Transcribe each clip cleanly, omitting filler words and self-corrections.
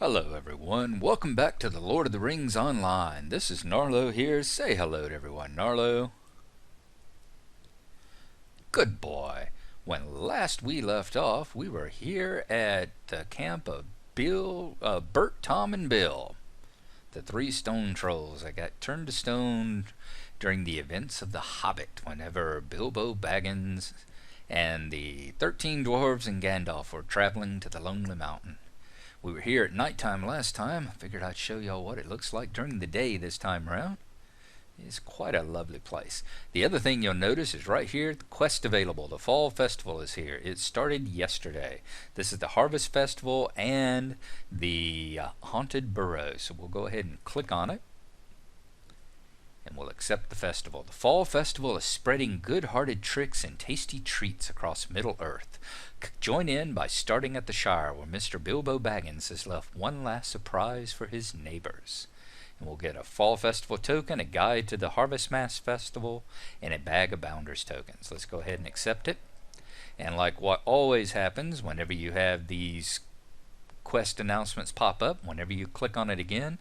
Hello everyone, welcome back to the Lord of the Rings Online. This is Gnarlo here. Say hello to everyone, Gnarlo. Good boy. When last we left off, we were here at the camp of Bert, Tom, and Bill. The three stone trolls that got turned to stone during the events of The Hobbit, whenever Bilbo-Baggins and the 13 dwarves and Gandalf were traveling to the Lonely Mountain. We were here at nighttime last time. I figured I'd show y'all what it looks like during the day this time around. It's quite a lovely place. The other thing you'll notice is right here, the quest available. The Fall Festival is here. It started yesterday. This is the Harvest Festival and the Haunted Burrow. So we'll go ahead and click on it. And we'll accept the festival. The Fall Festival is spreading good-hearted tricks and tasty treats across Middle-earth. Join in by starting at the Shire, where Mr. Bilbo-Baggins has left one last surprise for his neighbors. And we'll get a Fall Festival token, a guide to the Harvest Mass Festival, and a bag of Bounders tokens. Let's go ahead and accept it. And like what always happens whenever you have these quest announcements pop up, whenever you click on it again,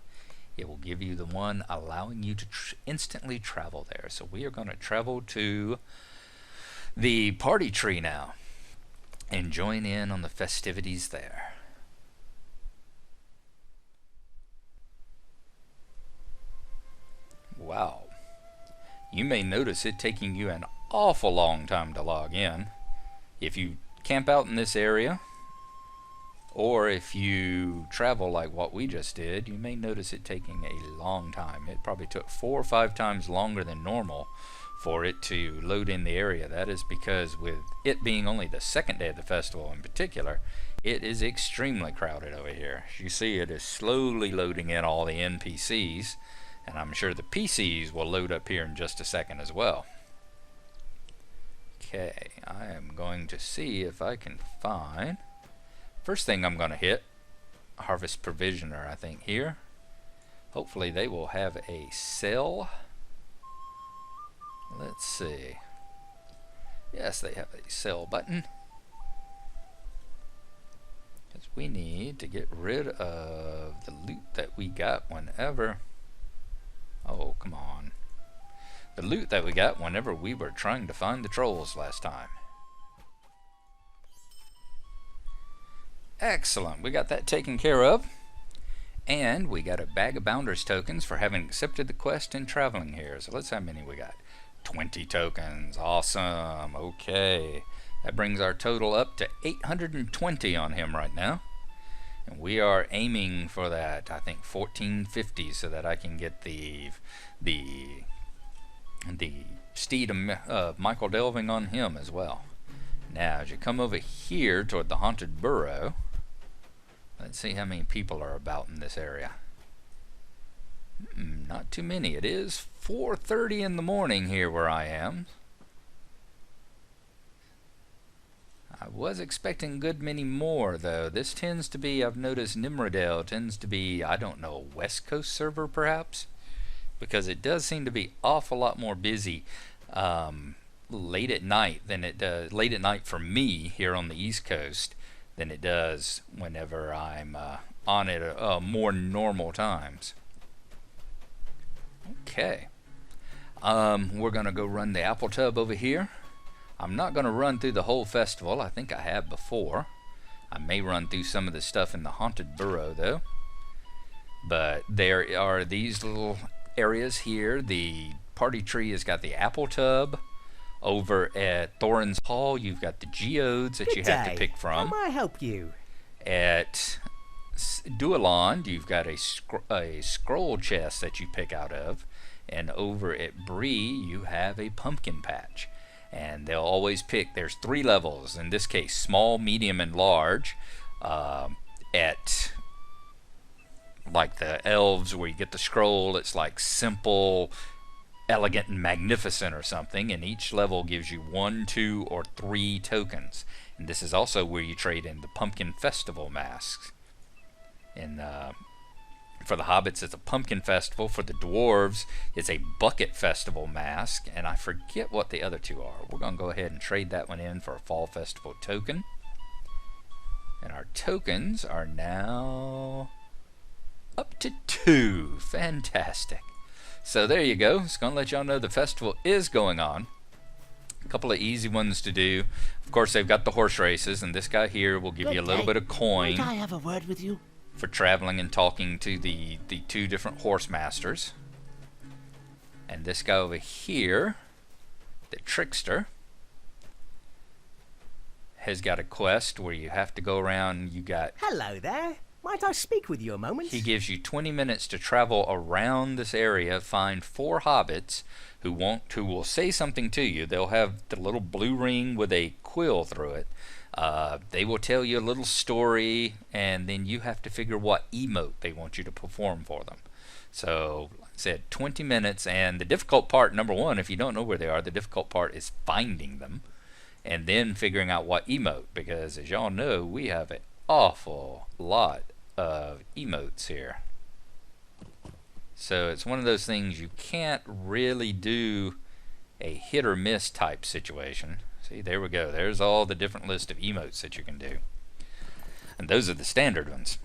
it will give you the one allowing you to instantly travel there. So we are going to travel to the party tree now and join in on the festivities there. Wow. You may notice it taking you an awful long time to log in. If you camp out in this area, or if you travel like what we just did, you may notice it taking a long time. It probably took 4 or 5 times longer than normal for it to load in the area. That is because with it being only the second day of the festival in particular, it is extremely crowded over here. As you see, it is slowly loading in all the NPCs, and I'm sure the PCs will load up here in just a second as well. Okay, I am going to see if I can find... First thing I'm going to hit, Harvest Provisioner, I think, here. Hopefully they will have a sell. Let's see. Yes, they have a sell button. Because we need to get rid of the loot that we got whenever... Oh, come on. The loot that we got whenever we were trying to find the trolls last time. Excellent, we got that taken care of, and we got a bag of Bounders tokens for having accepted the quest and traveling here. So let's see how many we got. 20 tokens, awesome. Okay, that brings our total up to 820 on him right now, and we are aiming for that, I think, 1450, so that I can get the steed of Michael Delving on him as well. Now, as you come over here toward the Haunted Burrow, let's see how many people are about in this area. Not too many. It is 4:30 in the morning here where I am. I was expecting a good many more, though. This tends to be, I've noticed Nimrodale tends to be, I don't know, a West Coast server perhaps? Because it does seem to be awful lot more busy late at night than it does, late at night for me here on the East Coast, than it does whenever I'm on it more normal times. Okay, we're gonna go run the apple tub over here. I'm not gonna run through the whole festival. I think I have before. I may run through some of the stuff in the Haunted Burrow though, but there are these little areas here. The party tree has got the apple tub. Over at Thorin's Hall, you've got the geodes that you have to pick from. How may I help you? At Dualand, you've got a scroll chest that you pick out of. And over at Bree, you have a pumpkin patch. And they'll always pick, there's 3 levels, in this case, small, medium, and large. At like the elves where you get the scroll, it's like simple, elegant and magnificent or something, and each level gives you 1, 2, or 3 tokens. And this is also where you trade in the Pumpkin Festival masks. And for the hobbits, it's a Pumpkin Festival. For the dwarves, it's a Bucket Festival mask, and I forget what the other 2 are. We're going to go ahead and trade that one in for a Fall Festival token. And our tokens are now Up to 2. Fantastic. So there you go. It's going to let y'all know the festival is going on. A couple of easy ones to do. Of course, they've got the horse races, and this guy here will give you a little bit of coin. Might I have a word with you? For traveling and talking to the 2 different horse masters. And this guy over here, the trickster, has got a quest where you have to go around. You got... Hello there. Might I speak with you a moment? He gives you 20 minutes to travel around this area, find 4 hobbits who will say something to you. They'll have the little blue ring with a quill through it. They will tell you a little story, and then you have to figure what emote they want you to perform for them. So, like I said, 20 minutes, and the difficult part, number 1, if you don't know where they are, the difficult part is finding them, and then figuring out what emote, because as y'all know, we have an awful lot of emotes here. So it's one of those things you can't really do a hit or miss type situation. See, there we go. There's all the different list of emotes that you can do. And those are the standard ones.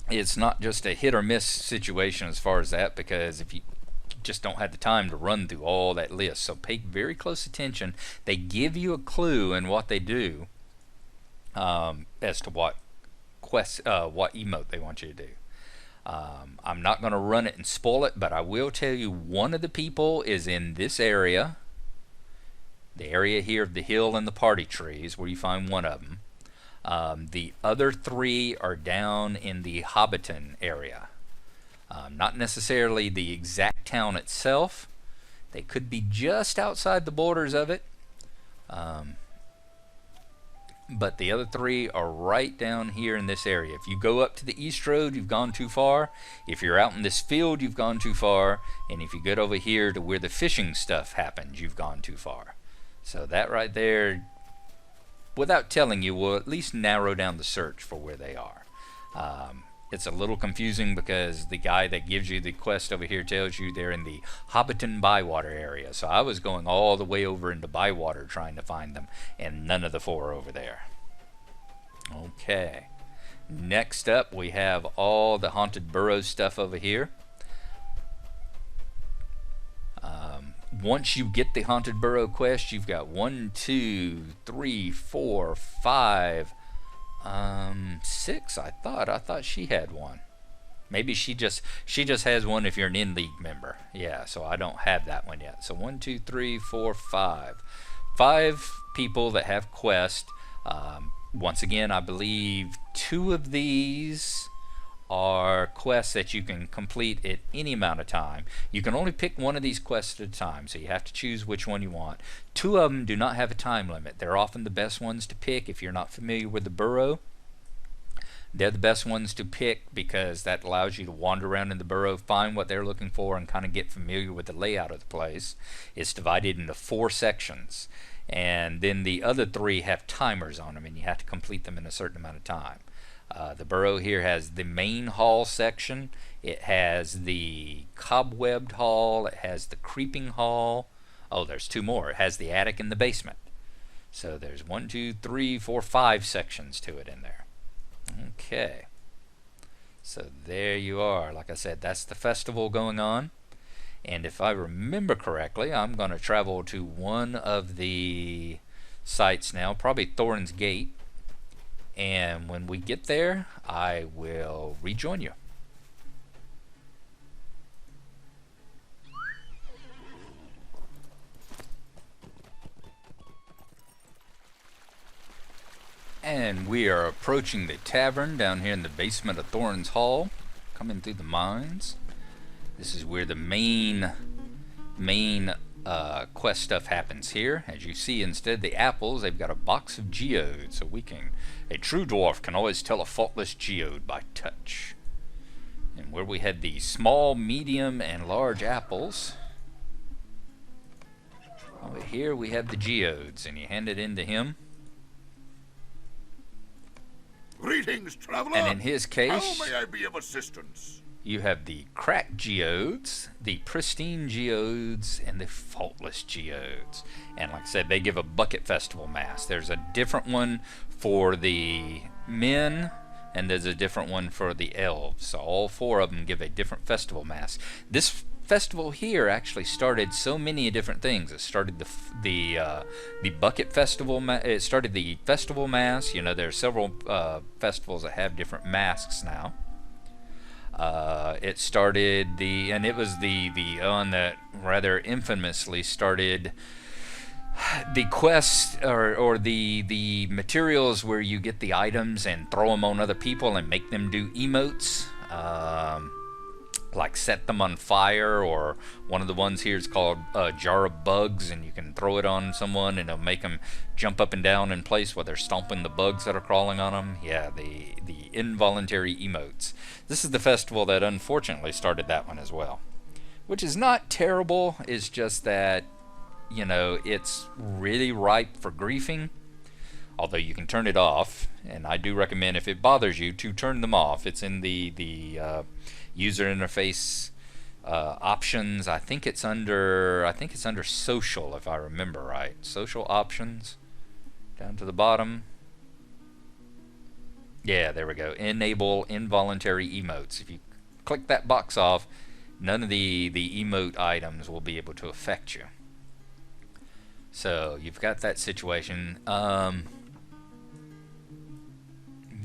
It's not just a hit or miss situation as far as that, because if you just don't have the time to run through all that list. So pay very close attention. They give you a clue in what they do as to what emote they want you to do. I'm not going to run it and spoil it, but I will tell you one of the people is in this area. The area here of the hill and the party trees, where you find one of them. The other 3 are down in the Hobbiton area. Not necessarily the exact town itself. They could be just outside the borders of it. But the other 3 are right down here in this area. If you go up to the east road, you've gone too far. If you're out in this field, you've gone too far. And if you get over here to where the fishing stuff happens, you've gone too far. So that right there, without telling you, will at least narrow down the search for where they are. It's a little confusing because the guy that gives you the quest over here tells you they're in the Hobbiton Bywater area. So I was going all the way over into Bywater trying to find them, and none of the 4 are over there. Okay. Next up, we have all the Haunted Burrow stuff over here. Once you get the Haunted Burrow quest, you've got 1, 2, 3, 4, 5... 6. I thought she had one. Maybe she just has one if you're an in-league member. Yeah, so I don't have that one yet. So 1, 2, 3, 4, 5. 5 people that have quest. Once again, I believe 2 of these are quests that you can complete at any amount of time. You can only pick one of these quests at a time, so you have to choose which one you want. 2 of them do not have a time limit. They're often the best ones to pick if you're not familiar with the Burrow. They're the best ones to pick because that allows you to wander around in the Burrow, find what they're looking for, and kind of get familiar with the layout of the place. It's divided into 4 sections, and then the other 3 have timers on them, and you have to complete them in a certain amount of time. The Burrow here has the main hall section. It has the cobwebbed hall. It has the creeping hall. Oh, there's 2 more. It has the attic and the basement. So there's 1, 2, 3, 4, 5 sections to it in there. Okay. So there you are. Like I said, that's the festival going on. And if I remember correctly, I'm going to travel to one of the sites now, probably Thorin's Gate. And when we get there, I will rejoin you. And we are approaching the tavern down here in the basement of Thorin's Hall, coming through the mines. This is where the main quest stuff happens here. As you see, instead of the apples, they've got a box of geodes, so a true dwarf can always tell a faultless geode by touch. And where we had the small, medium, and large apples, over here we have the geodes, and you hand it in to him. Greetings, traveler. And in his case, how may I be of assistance? You have the cracked geodes, the pristine geodes, and the faultless geodes. And like I said, they give a bucket festival mask. There's a different one for the men and there's a different one for the elves. So all 4 of them give a different festival mask. This festival here actually started so many different things. It started the bucket festival. It started the festival mask. You know, there are several festivals that have different masks now. It started and it was the one that rather infamously started the quest or the materials where you get the items and throw them on other people and make them do emotes. Like set them on fire, or one of the ones here is called jar of bugs, and you can throw it on someone and it'll make them jump up and down in place while they're stomping the bugs that are crawling on them. Yeah, the involuntary emotes. This is the festival that unfortunately started that one as well, which is not terrible. It's just that, you know, it's really ripe for griefing. Although you can turn it off, and I do recommend, if it bothers you, to turn them off. It's in the user interface options. I think it's under social, if I remember right. Social options, down to the bottom. Yeah, there we go. Enable involuntary emotes. If you click that box off, none of the emote items will be able to affect you. So you've got that situation.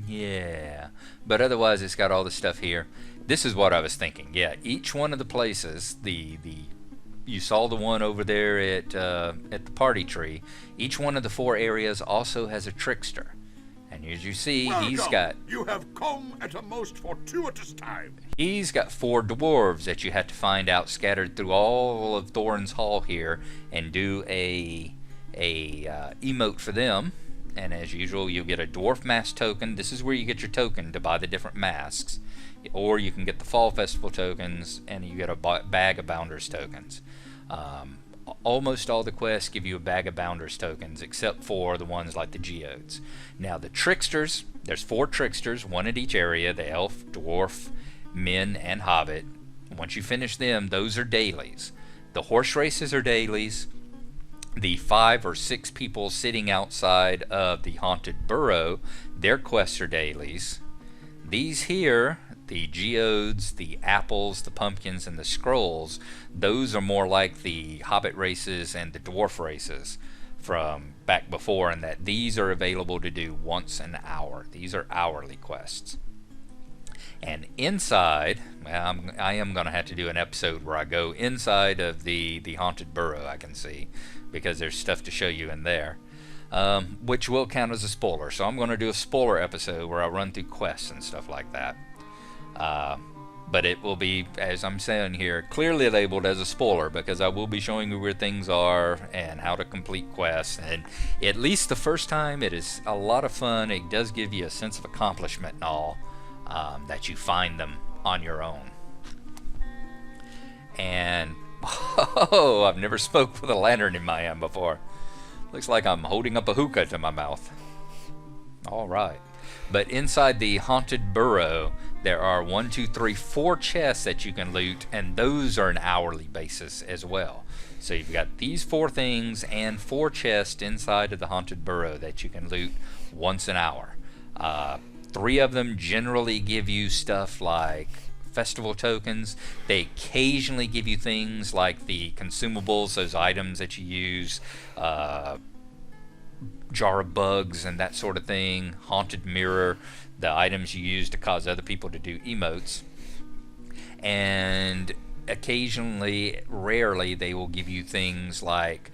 Yeah, but otherwise it's got all the stuff here. This is what I was thinking. Yeah, each one of the places, you saw the one over there at the party tree. Each one of the 4 areas also has a trickster, and as you see, You have come at a most fortuitous time. He's got 4 dwarves that you have to find out scattered through all of Thorin's Hall here, and do a emote for them. And as usual, you'll get a dwarf mask token. This is where you get your token to buy the different masks. Or you can get the Fall Festival tokens, and you get a bag of Bounders tokens. Almost all the quests give you a bag of Bounders tokens, except for the ones like the geodes. Now the tricksters, there's 4 tricksters, 1 at each area, the elf, dwarf, men, and hobbit. Once you finish them, those are dailies. The horse races are dailies. The 5 or 6 people sitting outside of the haunted burrow, their quests are dailies. These here, the geodes, the apples, the pumpkins, and the scrolls, those are more like the hobbit races and the dwarf races from back before, and that these are available to do once an hour. These are hourly quests. And inside, well, I am going to have to do an episode where I go inside of the haunted burrow, I can see, because there's stuff to show you in there, which will count as a spoiler. So I'm going to do a spoiler episode where I run through quests and stuff like that. But it will be, as I'm saying here, clearly labeled as a spoiler, because I will be showing you where things are and how to complete quests. And at least the first time, it is a lot of fun. It does give you a sense of accomplishment and all, that you find them on your own. And oh, I've never spoke with a lantern in my hand before. Looks like I'm holding up a hookah to my mouth. All right. But inside the haunted burrow, there are 4 chests that you can loot, and those are an hourly basis as well. So you've got these 4 things and 4 chests inside of the haunted burrow that you can loot once an hour. 3 of them generally give you stuff like festival tokens. They occasionally give you things like the consumables, those items that you use, jar of bugs and that sort of thing, haunted mirror, the items you use to cause other people to do emotes. And occasionally, rarely, they will give you things like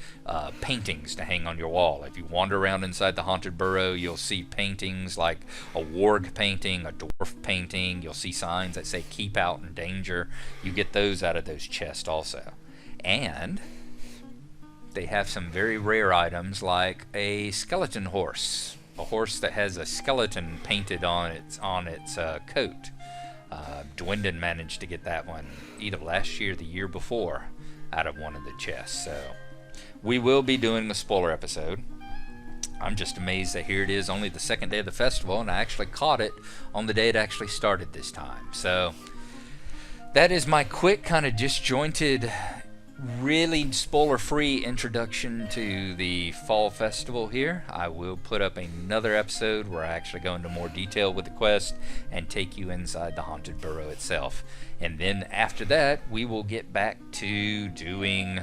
paintings to hang on your wall. If you wander around inside the haunted burrow, you'll see paintings like a warg painting, a dwarf painting. You'll see signs that say keep out and danger. You get those out of those chests also. And they have some very rare items like a skeleton horse, a horse that has a skeleton painted on its coat. Dwindon managed to get that one either last year or the year before out of one of the chests. So we will be doing a spoiler episode. I'm just amazed that here it is, only the second day of the festival, and I actually caught it on the day it actually started this time. So that is my quick kind of disjointed really spoiler-free introduction to the fall festival here. I will put up another episode where I actually go into more detail with the quest and take you inside the haunted burrow itself. And then after that, we will get back to doing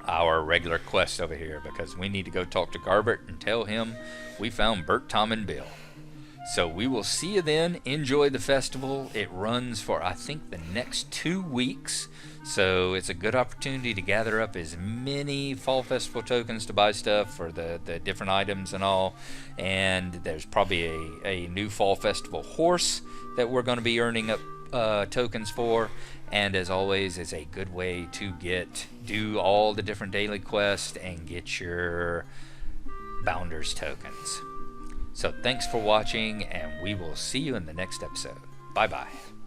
our regular quest over here, because we need to go talk to Garbert and tell him we found Bert, Tom, and Bill. So we will see you then. Enjoy the festival. It runs for, I think, the next 2 weeks. So it's a good opportunity to gather up as many Fall Festival tokens to buy stuff for the different items and all. And there's probably a new Fall Festival horse that we're going to be earning up tokens for. And as always, it's a good way to do all the different daily quests and get your Bounders tokens. So thanks for watching, and we will see you in the next episode. Bye-bye.